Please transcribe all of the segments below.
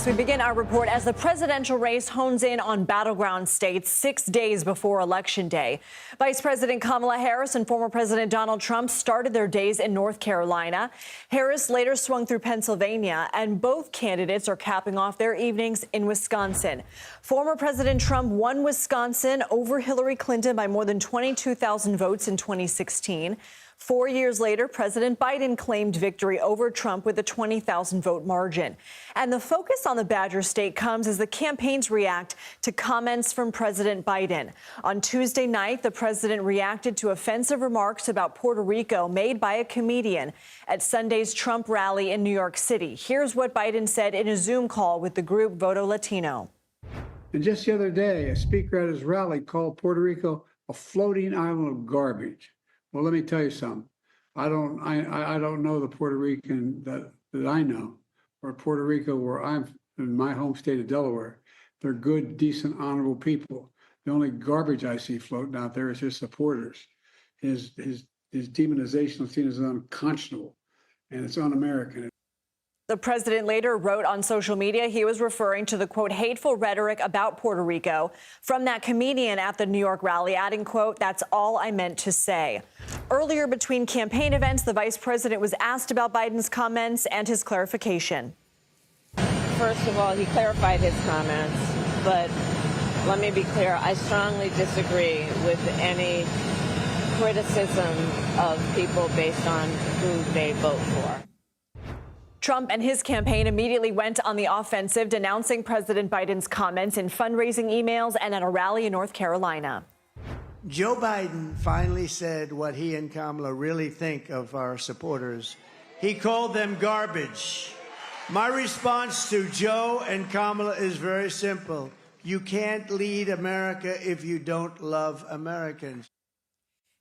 We begin our report as the presidential race hones in on battleground states 6 days before Election Day. Vice President Kamala Harris and former President Donald Trump started their days in North Carolina. Harris later swung through Pennsylvania, and both candidates are capping off their evenings in Wisconsin. Former President Trump won Wisconsin over Hillary Clinton by more than 22,000 votes in 2016. 4 years later, President Biden claimed victory over Trump with a 20,000 vote margin. And the focus on the Badger State comes as the campaigns react to comments from President Biden. On Tuesday night, the president reacted to offensive remarks about Puerto Rico made by a comedian at Sunday's Trump rally in New York City. Here's what Biden said in a Zoom call with the group Voto Latino. And just the other day, a speaker at his rally called Puerto Rico a floating island of garbage. Well, let me tell you something. I don't know the Puerto Rican that I know, or Puerto Rico, where I'm in my home state of Delaware. They're good, decent, honorable people. The only garbage I see floating out there is his supporters. His demonization of seen as unconscionable, and it's un-American. The president later wrote on social media he was referring to the, quote, hateful rhetoric about Puerto Rico from that comedian at the New York rally, adding, quote, that's all I meant to say. Earlier between campaign events, the vice president was asked about Biden's comments and his clarification. First of all, he clarified his comments, but let me be clear. I strongly disagree with any criticism of people based on who they vote for. Trump and his campaign immediately went on the offensive, denouncing President Biden's comments in fundraising emails and at a rally in North Carolina. Joe Biden finally said what he and Kamala really think of our supporters. He called them garbage. My response to Joe and Kamala is very simple. You can't lead America if you don't love Americans.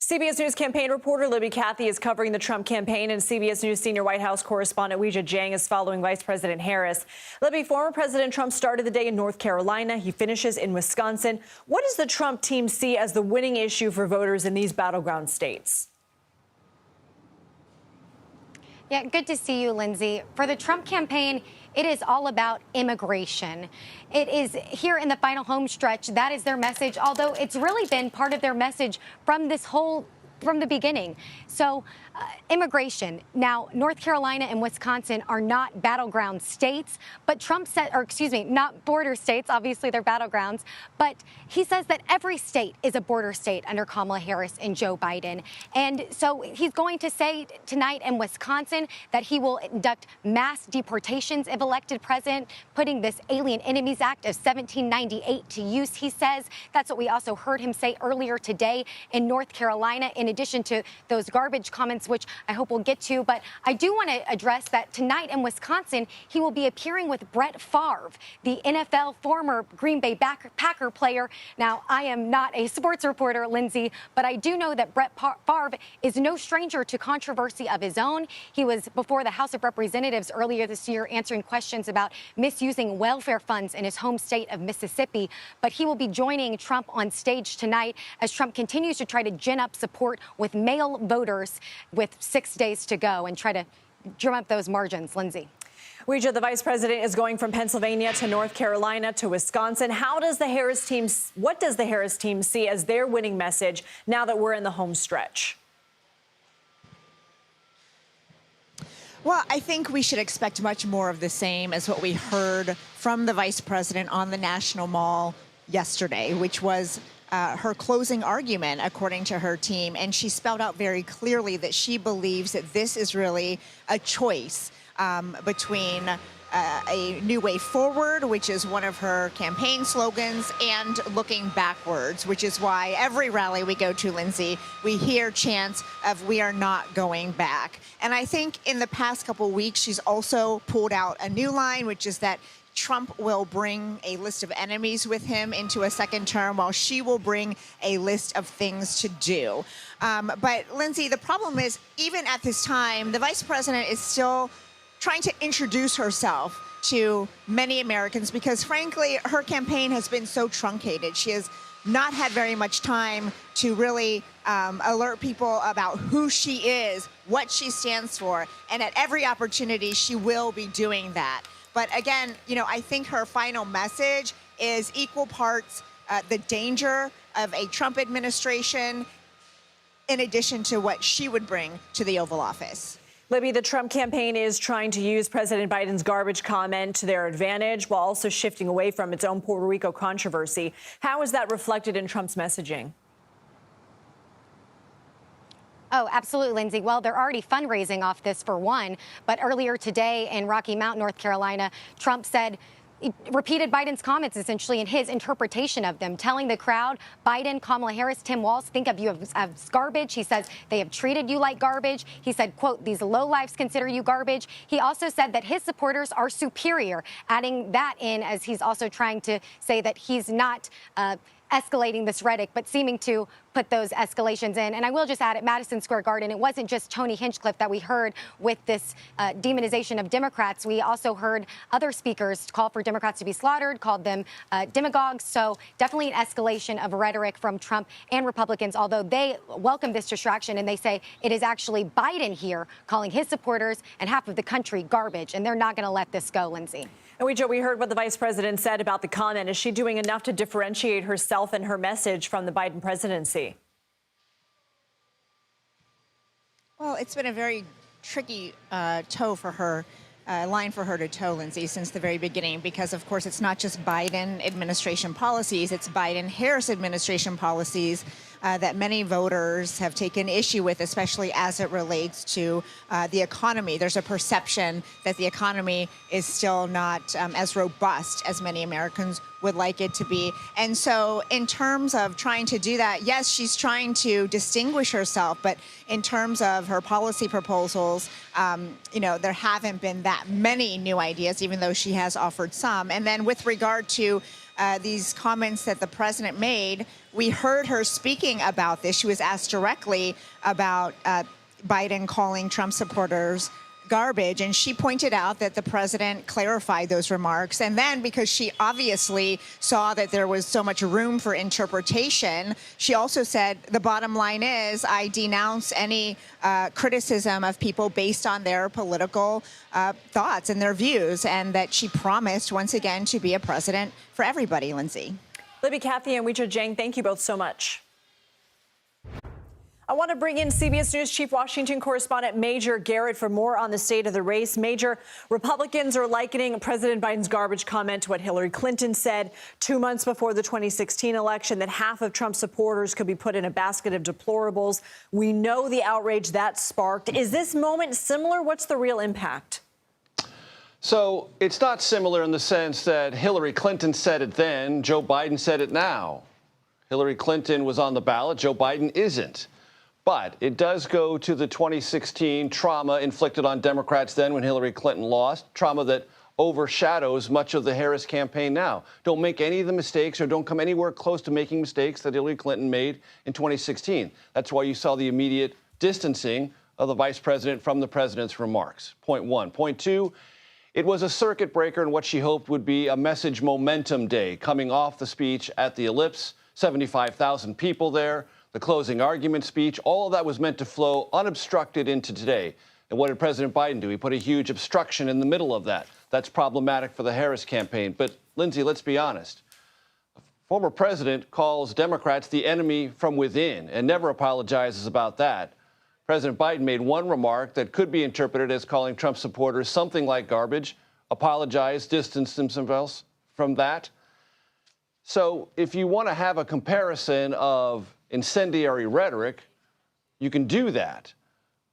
CBS News campaign reporter Libby Cathey is covering the Trump campaign, and CBS News senior White House correspondent Weijia Jiang is following Vice President Harris. Libby, former President Trump started the day in North Carolina. He finishes in Wisconsin. What does the Trump team see as the winning issue for voters in these battleground states? Yeah, good to see you, Lindsay. For the Trump campaign, it is all about immigration. It is here in the final home stretch. That is their message, although it's really been part of their message from the beginning. So immigration. Now, North Carolina and Wisconsin are not battleground states, but Trump said, or excuse me, not border states. Obviously, they're battlegrounds. But he says that every state is a border state under Kamala Harris and Joe Biden. And so he's going to say tonight in Wisconsin that he will induct mass deportations if elected president, putting this Alien Enemies Act of 1798 to use, he says. That's what we also heard him say earlier today in North Carolina, in addition to those garbage comments, which I hope we'll get to. But I do want to address that tonight in Wisconsin, he will be appearing with Brett Favre, the NFL former Green Bay Packer player. Now, I am not a sports reporter, Lindsay, but I do know that Brett Favre is no stranger to controversy of his own. He was before the House of Representatives earlier this year answering questions about misusing welfare funds in his home state of Mississippi. But he will be joining Trump on stage tonight as Trump continues to try to gin up support with male voters with 6 days to go and try to drum up those margins. Lindsay. Weijia, the vice president is going from Pennsylvania to North Carolina to Wisconsin. What does the Harris team see as their winning message now that we're in the home stretch? Well, I think we should expect much more of the same as what we heard from the vice president on the National Mall yesterday, which was her closing argument, according to her team. And she spelled out very clearly that she believes that this is really a choice between a new way forward, which is one of her campaign slogans, and looking backwards, which is why every rally we go to, Lindsay, we hear chants of "we are not going back." And I think in the past couple weeks, she's also pulled out a new line, which is that Trump will bring a list of enemies with him into a second term, while she will bring a list of things to do. But Lindsay, the problem is, even at this time, the vice president is still trying to introduce herself to many Americans because, frankly, her campaign has been so truncated. She has not had very much time to really alert people about who she is, what she stands for, and at every opportunity, she will be doing that. But again, I think her final message is equal parts the danger of a Trump administration in addition to what she would bring to the Oval Office. Libby, the Trump campaign is trying to use President Biden's garbage comment to their advantage while also shifting away from its own Puerto Rico controversy. How is that reflected in Trump's messaging? Oh, absolutely, Lindsay. Well, they're already fundraising off this for one. But earlier today in Rocky Mount, North Carolina, Trump said, repeated Biden's comments essentially in his interpretation of them, telling the crowd, Biden, Kamala Harris, Tim Walz, think of you as garbage. He says they have treated you like garbage. He said, quote, these lowlifes consider you garbage. He also said that his supporters are superior, adding that in as he's also trying to say that he's not escalating this rhetoric, but seeming to put those escalations in. And I will just add, at Madison Square Garden, it wasn't just Tony Hinchcliffe that we heard with this demonization of Democrats. We also heard other speakers call for Democrats to be slaughtered, called them demagogues. So definitely an escalation of rhetoric from Trump and Republicans, although they welcome this distraction and they say it is actually Biden here calling his supporters and half of the country garbage. And they're not going to let this go, Lindsay. And we heard what the vice president said about the comment. Is she doing enough to differentiate herself and her message from the Biden presidency? Well, it's been a very tricky toe for her, line for her to toe, Lindsay, since the very beginning, because, of course, it's not just Biden administration policies, it's Biden-Harris administration policies that many voters have taken issue with, especially as it relates to the economy. There's a perception that the economy is still not as robust as many Americans would like it to be. And so in terms of trying to do that, yes, she's trying to distinguish herself, but in terms of her policy proposals, there haven't been that many new ideas, even though she has offered some. And then with regard to these comments that the president made, we heard her speaking about this. She was asked directly about Biden calling Trump supporters garbage, and she pointed out that the president clarified those remarks. And then, because she obviously saw that there was so much room for interpretation, she also said, the bottom line is, I denounce any criticism of people based on their political thoughts and their views, and that she promised, once again, to be a president for everybody, Lindsay. Libby Cathey and Weijia Jiang, thank you both so much. I want to bring in CBS News Chief Washington correspondent Major Garrett for more on the state of the race. Major, Republicans are likening President Biden's garbage comment to what Hillary Clinton said 2 months before the 2016 election, that half of Trump's supporters could be put in a basket of deplorables. We know the outrage that sparked. Is this moment similar? What's the real impact? So it's not similar in the sense that Hillary Clinton said it then, Joe Biden said it now. Hillary Clinton was on the ballot, Joe Biden isn't. But it does go to the 2016 trauma inflicted on Democrats then when Hillary Clinton lost, trauma that overshadows much of the Harris campaign now. Don't make any of the mistakes or don't come anywhere close to making mistakes that Hillary Clinton made in 2016. That's why you saw the immediate distancing of the vice president from the president's remarks. Point one. Point two, it was a circuit breaker in what she hoped would be a message momentum day coming off the speech at the Ellipse, 75,000 people there. The closing argument speech, all of that was meant to flow unobstructed into today. And what did President Biden do? He put a huge obstruction in the middle of that. That's problematic for the Harris campaign. But, Lindsay, let's be honest. The former president calls Democrats the enemy from within and never apologizes about that. President Biden made one remark that could be interpreted as calling Trump supporters something like garbage, apologized, distanced themselves from that. So if you want to have a comparison of incendiary rhetoric, you can do that.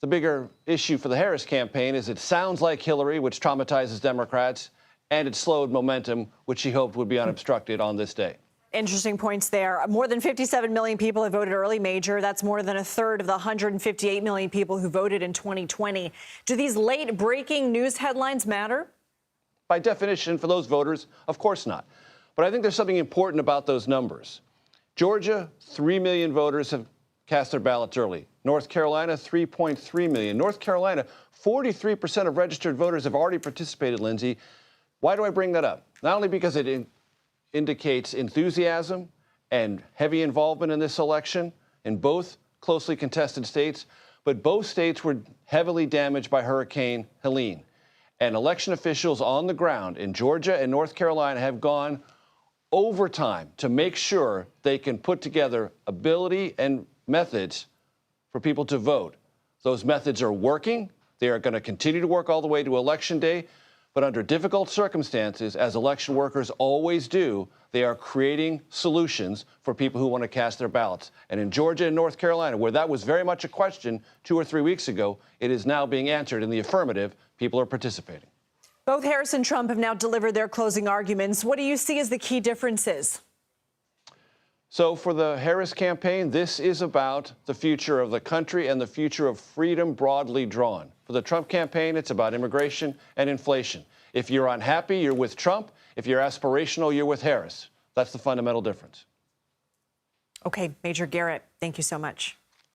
The bigger issue for the Harris campaign is it sounds like Hillary, which traumatizes Democrats, and it slowed momentum, which she hoped would be unobstructed on this day. Interesting points there. More than 57 million people have voted early, Major. That's more than a third of the 158 million people who voted in 2020. Do these late breaking news headlines matter? By definition, for those voters, of course not. But I think there's something important about those numbers. Georgia, 3 million voters have cast their ballots early. North Carolina, 3.3 million. North Carolina, 43% of registered voters have already participated, Lindsay. Why do I bring that up? Not only because it indicates enthusiasm and heavy involvement in this election in both closely contested states, but both states were heavily damaged by Hurricane Helene. And election officials on the ground in Georgia and North Carolina have gone overtime to make sure they can put together ability and methods for people to vote. Those methods are working. They are going to continue to work all the way to Election Day. But under difficult circumstances, as election workers always do, they are creating solutions for people who want to cast their ballots. And in Georgia and North Carolina, where that was very much a question 2 or 3 weeks ago, it is now being answered in the affirmative. People are participating. Both Harris and Trump have now delivered their closing arguments. What do you see as the key differences? So for the Harris campaign, this is about the future of the country and the future of freedom broadly drawn. For the Trump campaign, it's about immigration and inflation. If you're unhappy, you're with Trump. If you're aspirational, you're with Harris. That's the fundamental difference. Okay, Major Garrett, thank you so much.